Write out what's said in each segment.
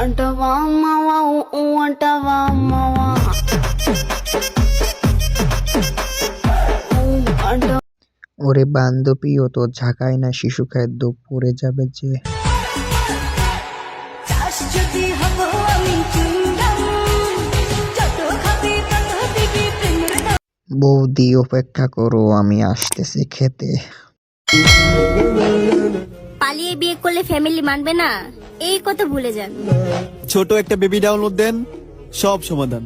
అంటవా మావా అంటవా మావా ওরে বান্ধবীও তো ঝাঁকায় না, শিশু খাদ্য পড়ে যাবে যে। বৌদি অপেক্ষা করো, আমি আসতেছি খেতে। পালিয়ে বিয়ে করলে ফ্যামিলি মানবে না, এই কথা ভুলে যান। ছোট একটা বেবি ডাউনলোড দেন, সব সমাধান।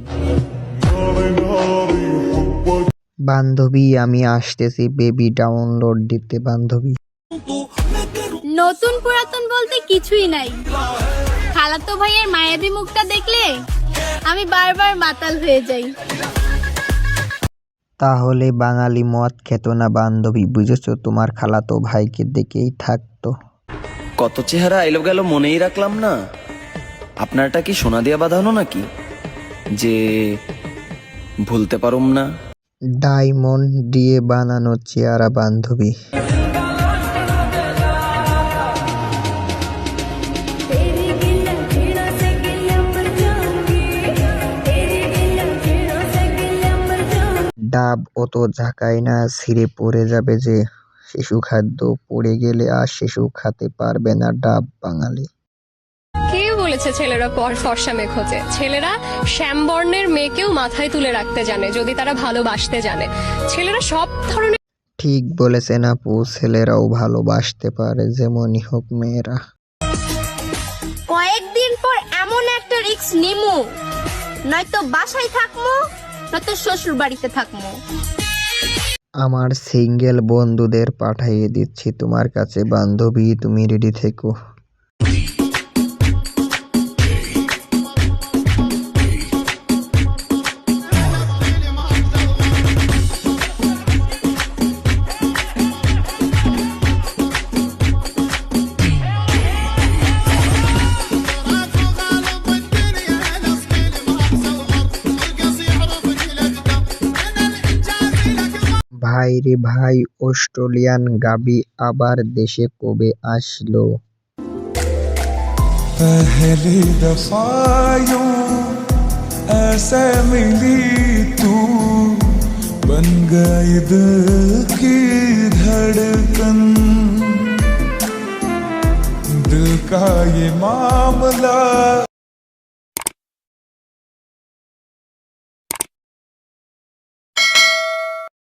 বান্ধবী আমি আসতেছি বেবি ডাউনলোড দিতে। বান্ধবী নতুন পুরাতন বলতে কিছুই নাই, খালাতো ভাইয়ের মায়াবী মুখটা দেখলে আমি বারবার মাতাল হয়ে যাই। তাহলে বাঙালি মদ খেত না বান্ধবী, বুঝেছো? তোমার খালাতো ভাইকে দেখেই থাকতো। কত চেহারা এলো গেল মনেই রাখলাম না। আপনারটা কি সোনা দিয়া বাঁধানো নাকি যে ভুলতে পারুম না? ডায়মন্ড দিয়ে বানানো চেহারা বান্ধবী। ডাব অত ঝাঁকায় না, ছিঁড়ে পড়ে যাবে যে। শিশু খাদ্য পড়ে গেলে আর শিশু খেতে পারবে না ডাব বাঙালি। কে বলেছে ছেলেরা ফর্সা মেয়ে খোঁজে? ছেলেরা শ্যামবর্ণের মেয়েকেও মাথায় তুলে রাখতে জানে যদি তারা ভালোবাসতে জানে। ছেলেরা সব ধরনের। ঠিক বলেছেন আপু, ছেলেরাও ভালোবাসতে পারে, যেমনই হোক মেয়েরা। কয়েকদিন পর এমন একটা রিস্ক নিমু, নয়তো বাসায় থাকমু নয়তো শ্বশুর বাড়িতে থাকমু। আমার সিঙ্গেল বন্ধুদের পাঠিয়ে দিচ্ছি তোমার কাছে বান্ধবী, তুমি রেডি থেকো। ভাই রে ভাই, অস্ট্রেলিয়ান গাবি আবার দেশে কবে আসলো? पहली दफा यूं ऐसे मिली तू, बन गई दिल की धड़कन। दिल का ये मामला